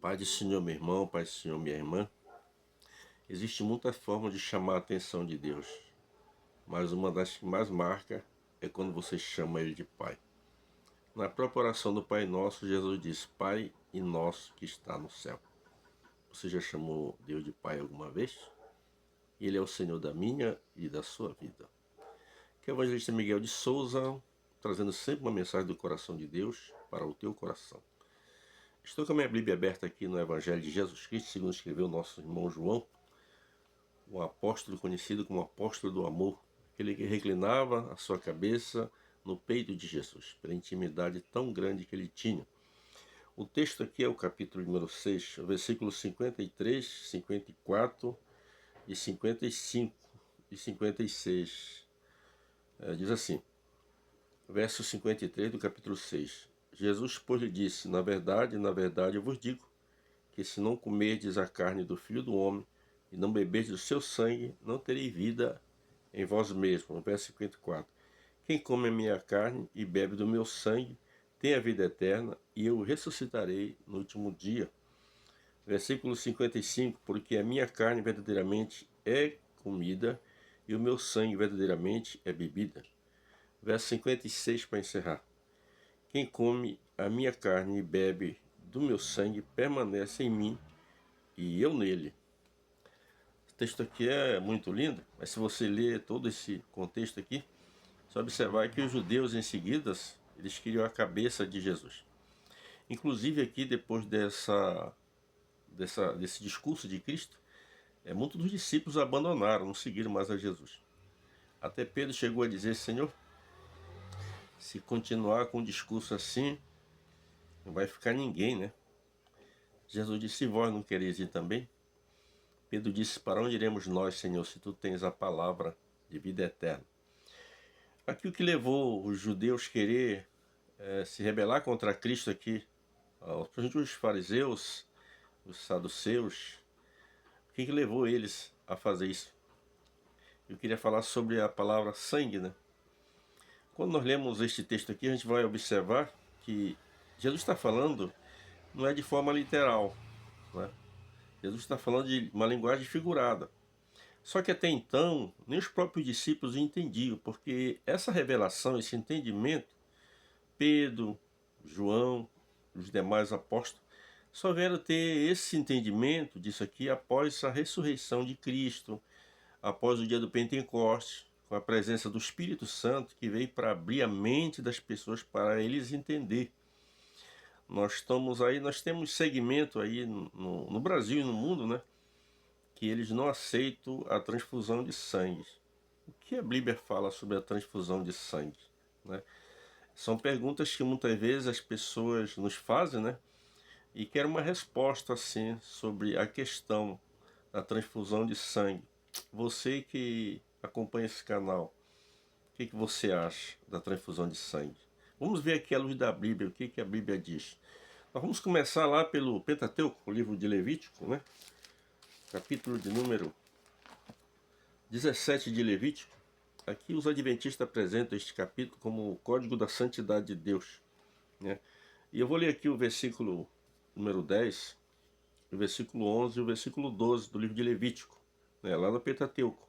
Pai do Senhor, meu irmão, Pai do Senhor, minha irmã, existe muitas formas de chamar a atenção de Deus, mas uma das que mais marca é quando você chama Ele de Pai. Na própria oração do Pai Nosso, Jesus diz: Pai e nosso que está no céu. Você já chamou Deus de Pai alguma vez? Ele é o Senhor da minha e da sua vida. Que é o evangelista Miguel de Souza, trazendo sempre uma mensagem do coração de Deus para o teu coração. Estou com a minha Bíblia aberta aqui no Evangelho de Jesus Cristo, segundo escreveu nosso irmão João, o apóstolo conhecido como apóstolo do amor, aquele que reclinava a sua cabeça no peito de Jesus, pela intimidade tão grande que ele tinha. O texto aqui é o capítulo número 6, versículos 53, 54 e 55 e 56. Diz assim, verso 53 do capítulo 6. Jesus, pois, lhe disse: na verdade, eu vos digo, que se não comerdes a carne do Filho do Homem e não beberdes do seu sangue, não tereis vida em vós mesmos. Verso 54. Quem come a minha carne e bebe do meu sangue tem a vida eterna, e eu o ressuscitarei no último dia. Versículo 55. Porque a minha carne verdadeiramente é comida e o meu sangue verdadeiramente é bebida. Verso 56 para encerrar. Quem come a minha carne e bebe do meu sangue permanece em mim e eu nele. O texto aqui é muito lindo, mas se você ler todo esse contexto aqui, você vai observar que os judeus em seguida, eles queriam a cabeça de Jesus. Inclusive aqui, depois desse discurso de Cristo, muitos dos discípulos abandonaram, não seguiram mais a Jesus. Até Pedro chegou a dizer: Senhor, se continuar com um discurso assim, não vai ficar ninguém, né? Jesus disse: vós não quereis ir também? Pedro disse: para onde iremos nós, Senhor, se tu tens a palavra de vida eterna? Aqui o que levou os judeus a querer se rebelar contra Cristo aqui, os fariseus, os saduceus, o que levou eles a fazer isso? Eu queria falar sobre a palavra sangue, né? Quando nós lemos este texto aqui, a gente vai observar que Jesus está falando, não é de forma literal, né? Jesus está falando de uma linguagem figurada. Só que até então, nem os próprios discípulos entendiam, porque essa revelação, esse entendimento, Pedro, João, os demais apóstolos, só vieram ter esse entendimento disso aqui após a ressurreição de Cristo, após o dia do Pentecostes, com a presença do Espírito Santo que veio para abrir a mente das pessoas para eles entender. Nós temos segmento aí no Brasil e no mundo, né? Que eles não aceitam a transfusão de sangue. O que a Bíblia fala sobre a transfusão de sangue, né? São perguntas que muitas vezes as pessoas nos fazem, né? E querem uma resposta assim sobre a questão da transfusão de sangue. Você que acompanha esse canal, o que você acha da transfusão de sangue? Vamos ver aqui à luz da Bíblia, o que a Bíblia diz. Nós vamos começar lá pelo Pentateuco, o livro de Levítico, né? Capítulo de número 17 de Levítico. Aqui os adventistas apresentam este capítulo como o código da santidade de Deus, né? E eu vou ler aqui o versículo número 10, o versículo 11 e o versículo 12 do livro de Levítico, né? Lá no Pentateuco.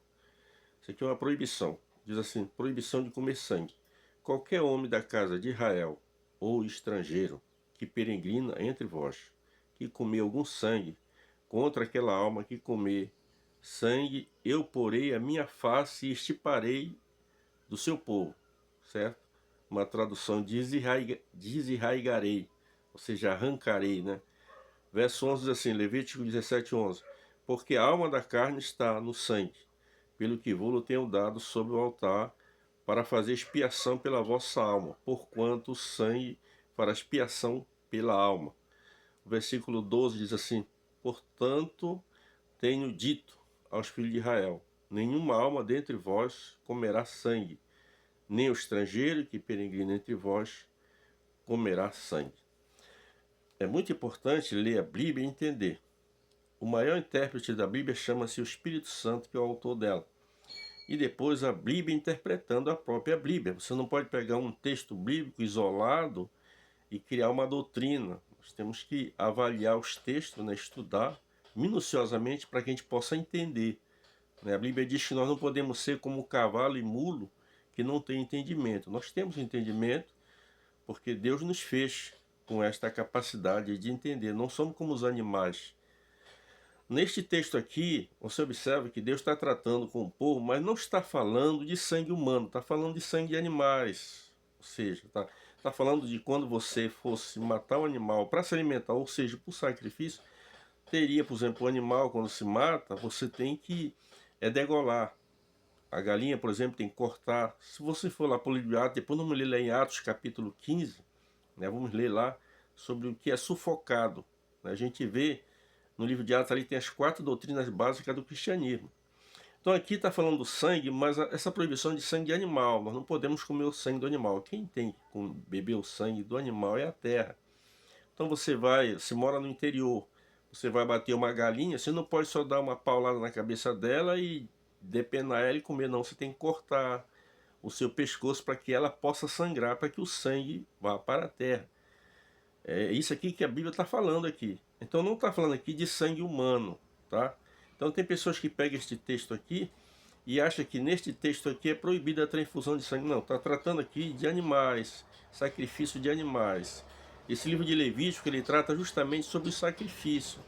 Isso aqui é uma proibição. Diz assim: proibição de comer sangue. Qualquer homem da casa de Israel ou estrangeiro que peregrina entre vós, que comer algum sangue, contra aquela alma que comer sangue, eu porei a minha face e extirparei do seu povo, certo? Uma tradução desarraigarei, ou seja, arrancarei, né? Verso 11 diz assim, Levítico 17, 11. Porque a alma da carne está no sangue, pelo que vou-lo tenho dado sobre o altar, para fazer expiação pela vossa alma, porquanto o sangue fará expiação pela alma. O versículo 12 diz assim, portanto, tenho dito aos filhos de Israel, nenhuma alma dentre vós comerá sangue, nem o estrangeiro que peregrina entre vós comerá sangue. É muito importante ler a Bíblia e entender. O maior intérprete da Bíblia chama-se o Espírito Santo, que é o autor dela. E depois a Bíblia interpretando a própria Bíblia. Você não pode pegar um texto bíblico isolado e criar uma doutrina. Nós temos que avaliar os textos, né, estudar minuciosamente para que a gente possa entender. Né? A Bíblia diz que nós não podemos ser como cavalo e mulo que não tem entendimento. Nós temos entendimento porque Deus nos fez com esta capacidade de entender. Não somos como os animais. Neste texto aqui, você observa que Deus está tratando com o povo, mas não está falando de sangue humano, está falando de sangue de animais. Ou seja, está falando de quando você fosse matar um animal para se alimentar, ou seja, por sacrifício, teria, por exemplo, o animal, quando se mata, você tem que degolar. A galinha, por exemplo, tem que cortar. Se você for lá para o livro de Atos, depois vamos ler lá em Atos capítulo 15, né, vamos ler lá sobre o que é sufocado. A gente vê no livro de Atos ali tem as 4 doutrinas básicas do cristianismo. Então aqui está falando do sangue, mas essa proibição de sangue de animal. Nós não podemos comer o sangue do animal. Quem tem que beber o sangue do animal é a terra. Então você mora no interior, você vai bater uma galinha, você não pode só dar uma paulada na cabeça dela e depenar ela e comer, não. Você tem que cortar o seu pescoço para que ela possa sangrar, para que o sangue vá para a terra. É isso aqui que a Bíblia está falando aqui. Então não está falando aqui de sangue humano, tá? Então tem pessoas que pegam este texto aqui e acham que neste texto aqui é proibida a transfusão de sangue. Não, está tratando aqui de animais, sacrifício de animais. Esse livro de Levítico, ele trata justamente sobre o sacrifício.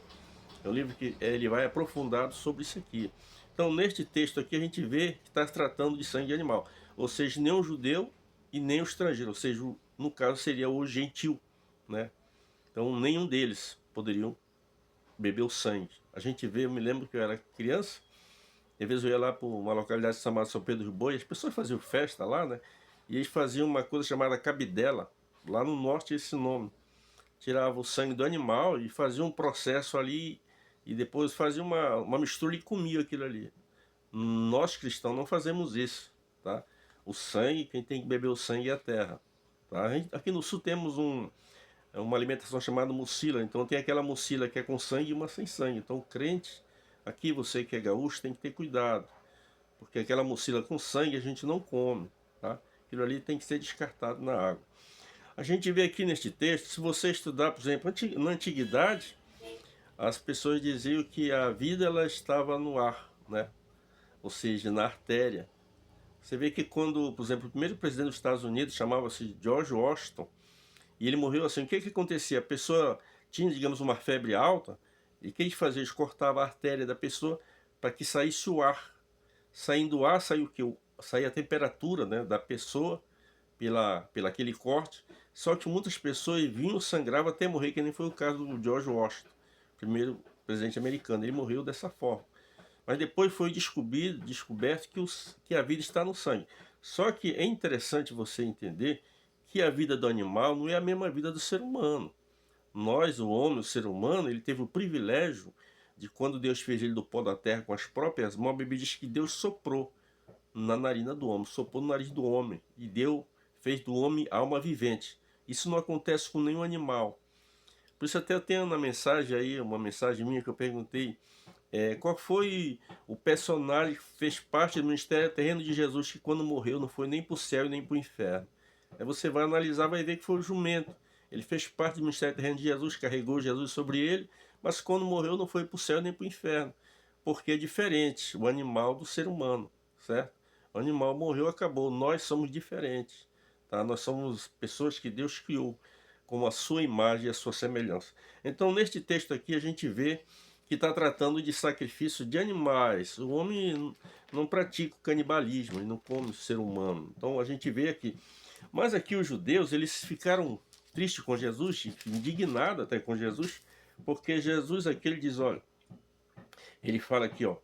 É um livro que ele vai aprofundado sobre isso aqui. Então neste texto aqui a gente vê que está tratando de sangue de animal. Ou seja, nem o judeu e nem o estrangeiro. Ou seja, no caso seria o gentil, né? Então nenhum deles poderiam beber o sangue. A gente vê, eu me lembro que eu era criança, e às vezes eu ia lá para uma localidade chamada São Pedro dos Bois, as pessoas faziam festa lá, né? E eles faziam uma coisa chamada cabidela, lá no norte esse nome. Tirava o sangue do animal e fazia um processo ali, e depois fazia uma mistura e comia aquilo ali. Nós cristãos não fazemos isso, tá? O sangue, quem tem que beber o sangue é a terra. Tá? Aqui no sul temos uma alimentação chamada mucila. Então tem aquela mucila que é com sangue e uma sem sangue. Então o crente, aqui você que é gaúcho, tem que ter cuidado. Porque aquela mucila com sangue a gente não come. Tá? Aquilo ali tem que ser descartado na água. A gente vê aqui neste texto, se você estudar, por exemplo, na antiguidade, as pessoas diziam que a vida ela estava no ar, né? Ou seja, na artéria. Você vê que quando, por exemplo, o primeiro presidente dos Estados Unidos chamava-se George Washington, e ele morreu assim, o que acontecia? A pessoa tinha, digamos, uma febre alta, e o que eles faziam? Eles cortavam a artéria da pessoa para que saísse o ar. Saindo o ar, saiu o que? Saía a temperatura, né, da pessoa pela aquele corte. Só que muitas pessoas vinham, sangravam até morrer, que nem foi o caso do George Washington, primeiro presidente americano. Ele morreu dessa forma. Mas depois foi descoberto que a vida está no sangue. Só que é interessante você entender que a vida do animal não é a mesma vida do ser humano. Nós, o homem, o ser humano, ele teve o privilégio de, quando Deus fez ele do pó da terra com as próprias mãos, a Bíblia diz que Deus soprou na narina do homem, soprou no nariz do homem, e fez do homem alma vivente. Isso não acontece com nenhum animal. Por isso até eu tenho na mensagem aí, uma mensagem minha que eu perguntei, qual foi o personagem que fez parte do ministério terreno de Jesus que quando morreu não foi nem para o céu e nem para o inferno. Aí você vai analisar, vai ver que foi o jumento. Ele fez parte do ministério terreno de Jesus, carregou Jesus sobre ele, mas quando morreu não foi para o céu nem para o inferno. Porque é diferente o animal do ser humano, certo? O animal morreu, acabou. Nós somos diferentes, tá? Nós somos pessoas que Deus criou com a sua imagem e a sua semelhança. Então neste texto aqui a gente vê que está tratando de sacrifício de animais. O homem não pratica o canibalismo, ele não come o ser humano. Então a gente vê aqui. Mas aqui os judeus, eles ficaram tristes com Jesus, indignados até com Jesus, porque Jesus aqui ele diz, olha, ele fala aqui, ó,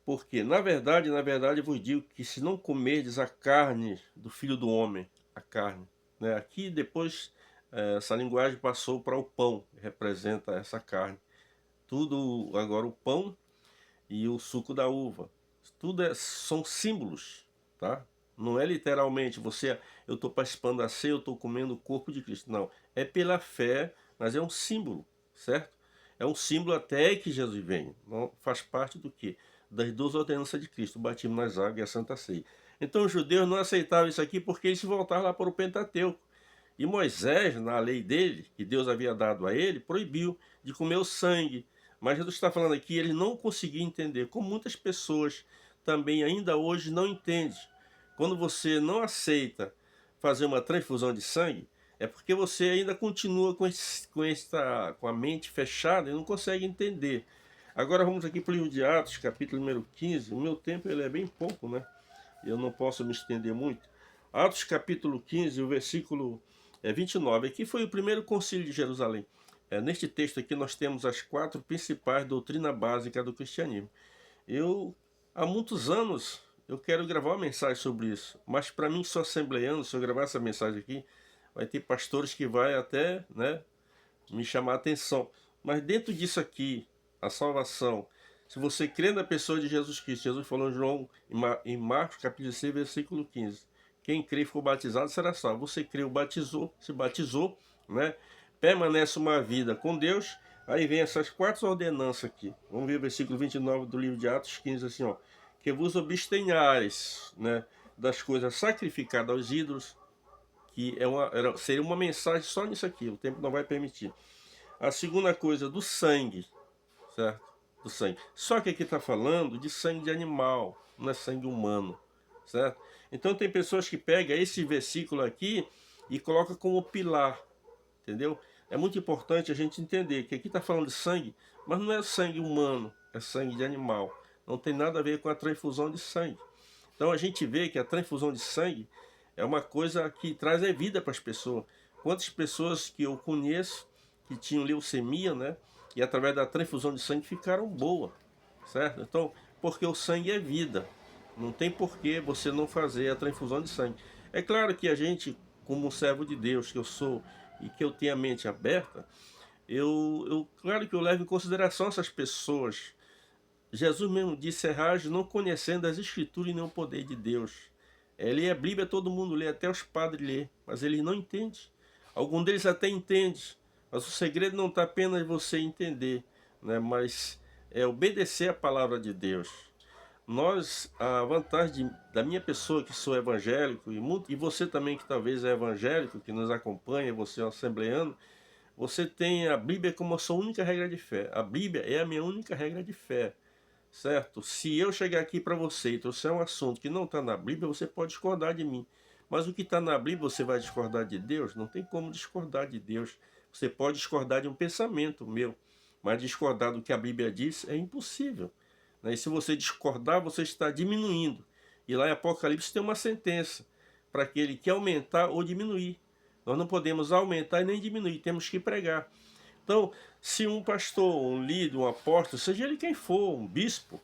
porque na verdade eu vos digo que se não comerdes a carne do Filho do Homem, a carne, né? Aqui depois essa linguagem passou para o pão, que representa essa carne. Tudo agora o pão e o suco da uva. Tudo são símbolos, tá? Não é literalmente eu estou participando da ceia, eu estou comendo o corpo de Cristo. Não, é pela fé, mas é um símbolo, certo? É um símbolo até que Jesus venha. Não faz parte do quê? Das 2 ordenanças de Cristo, o batismo nas águas e a Santa Ceia. Então os judeus não aceitavam isso aqui porque eles voltaram lá para o Pentateuco. E Moisés, na lei dele, que Deus havia dado a ele, proibiu de comer o sangue. Mas Jesus está falando aqui, ele não conseguia entender, como muitas pessoas também ainda hoje não entendem. Quando você não aceita fazer uma transfusão de sangue, é porque você ainda continua com a mente fechada e não consegue entender. Agora vamos aqui para o livro de Atos, capítulo número 15. O meu tempo ele é bem pouco, né? Eu não posso me estender muito. Atos capítulo 15, o versículo 29. Aqui foi o primeiro concílio de Jerusalém. Neste texto aqui nós temos as 4 principais doutrinas básicas do cristianismo. Há muitos anos, eu quero gravar uma mensagem sobre isso. Mas para mim, sou assembleano, se eu gravar essa mensagem aqui, vai ter pastores que vai até, né, me chamar a atenção. Mas dentro disso aqui, a salvação, se você crê na pessoa de Jesus Cristo, Jesus falou em João, em Marcos capítulo 6, versículo 15. Quem crê e for batizado será salvo. Você creu, batizou, se batizou, né? Permanece uma vida com Deus. Aí vem essas 4 ordenanças aqui. Vamos ver o versículo 29 do livro de Atos 15, assim, ó. Que vos abstenhares, né, das coisas sacrificadas aos ídolos, que seria uma mensagem só nisso aqui, o tempo não vai permitir. A segunda coisa, do sangue, certo? Do sangue. Só que aqui está falando de sangue de animal, não é sangue humano, certo? Então tem pessoas que pegam esse versículo aqui e colocam como pilar, entendeu? É muito importante a gente entender que aqui está falando de sangue, mas não é sangue humano, é sangue de animal. Não tem nada a ver com a transfusão de sangue. Então a gente vê que a transfusão de sangue é uma coisa que traz a vida para as pessoas. Quantas pessoas que eu conheço que tinham leucemia, né? E através da transfusão de sangue ficaram boas, certo? Então, porque o sangue é vida. Não tem por que você não fazer a transfusão de sangue. É claro que a gente, como um servo de Deus que eu sou e que eu tenho a mente aberta, claro que eu levo em consideração essas pessoas. Jesus mesmo disse: errais não conhecendo as escrituras e nem o poder de Deus. Ler a Bíblia todo mundo lê, até os padres lê, mas eles não entendem. Algum deles até entende, mas o segredo não está apenas em você entender, né? Mas é obedecer a palavra de Deus. A vantagem da minha pessoa que sou evangélico, e você também que talvez é evangélico, que nos acompanha, você é um assembleano, você tem a Bíblia como a sua única regra de fé. A Bíblia é a minha única regra de fé. Certo? Se eu chegar aqui para você e trouxer um assunto que não está na Bíblia, você pode discordar de mim. Mas o que está na Bíblia, você vai discordar de Deus? Não tem como discordar de Deus. Você pode discordar de um pensamento meu, mas discordar do que a Bíblia diz é impossível, né? E se você discordar, você está diminuindo. E lá em Apocalipse tem uma sentença para aquele que aumentar ou diminuir. Nós não podemos aumentar e nem diminuir, temos que pregar. Então, se um pastor, um líder, um apóstolo, seja ele quem for, um bispo,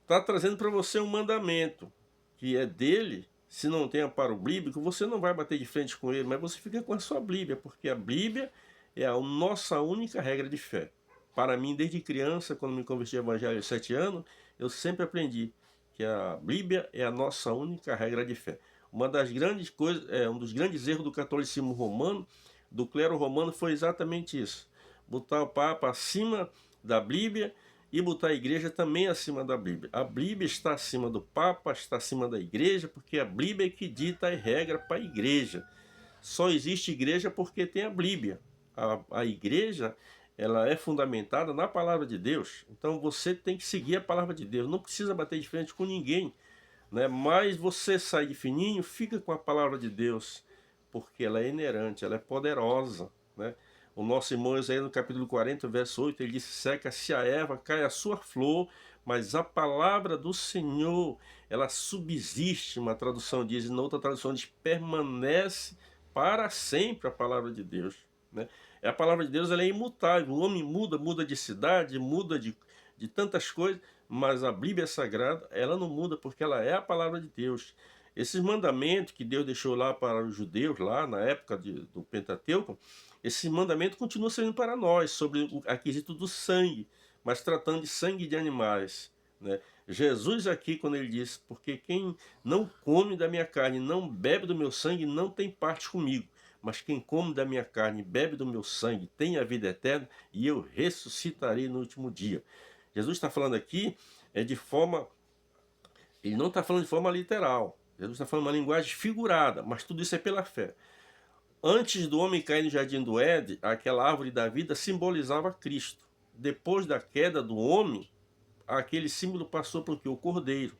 está trazendo para você um mandamento que é dele, se não tem amparo bíblico, você não vai bater de frente com ele, mas você fica com a sua Bíblia, porque a Bíblia é a nossa única regra de fé. Para mim, desde criança, quando me converti ao Evangelho aos 7 anos, eu sempre aprendi que a Bíblia é a nossa única regra de fé. Uma das grandes coisas, um dos grandes erros do catolicismo romano, do clero romano, foi exatamente isso: botar o Papa acima da Bíblia e botar a igreja também acima da Bíblia. A Bíblia está acima do Papa, está acima da igreja, porque a Bíblia é que dita a regra para a igreja. Só existe igreja porque tem a Bíblia. A igreja, ela é fundamentada na palavra de Deus. Então você tem que seguir a palavra de Deus. Não precisa bater de frente com ninguém, né? Mas você sai de fininho, fica com a palavra de Deus, porque ela é inerente, ela é poderosa, né? O nosso irmão Isaías, no capítulo 40, verso 8, ele disse: seca-se a erva, cai a sua flor, mas a palavra do Senhor, ela subsiste. Uma tradução diz, e na outra tradução diz, permanece para sempre a palavra de Deus, né? A palavra de Deus, ela é imutável. O homem muda, muda de cidade, muda de tantas coisas, mas a Bíblia Sagrada, ela não muda, porque ela é a palavra de Deus. Esses mandamentos que Deus deixou lá para os judeus, lá na época do Pentateuco, esse mandamento continua sendo para nós, sobre o aquisito do sangue, mas tratando de sangue de animais, né? Jesus aqui, quando ele diz: porque quem não come da minha carne, não bebe do meu sangue, não tem parte comigo. Mas quem come da minha carne e bebe do meu sangue tem a vida eterna, e eu ressuscitarei no último dia. Jesus está falando aqui de forma... Ele não está falando de forma literal. Jesus está falando uma linguagem figurada, mas tudo isso é pela fé. Antes do homem cair no jardim do Éden, aquela árvore da vida simbolizava Cristo. Depois da queda do homem, aquele símbolo passou para o quê? O cordeiro.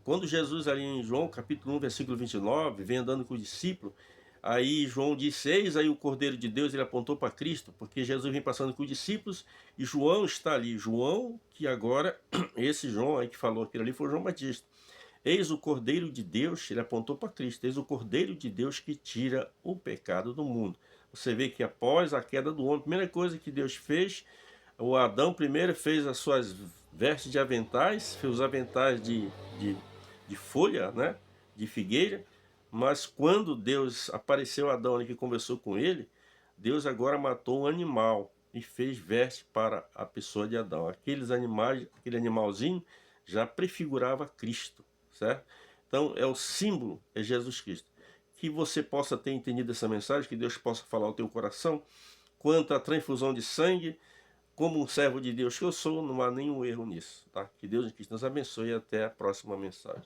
Quando Jesus, ali em João, capítulo 1, versículo 29, vem andando com os discípulos, aí João disse, eis aí o Cordeiro de Deus, ele apontou para Cristo, porque Jesus vem passando com os discípulos, e João está ali. João, que agora, esse João aí que falou aquilo ali, foi João Batista. Eis o Cordeiro de Deus, ele apontou para Cristo, eis o Cordeiro de Deus que tira o pecado do mundo. Você vê que após a queda do homem, a primeira coisa que Deus fez, o Adão primeiro fez as suas vestes de aventais, fez os aventais de folha, né, de figueira, mas quando Deus apareceu a Adão ali que conversou com ele, Deus agora matou um animal e fez veste para a pessoa de Adão. Aqueles animais, aquele animalzinho já prefigurava Cristo, certo? Então é o símbolo, é Jesus Cristo. Que você possa ter entendido essa mensagem, que Deus possa falar ao teu coração. Quanto à transfusão de sangue, como um servo de Deus que eu sou, não há nenhum erro nisso, tá? Que Deus nos abençoe e até a próxima mensagem.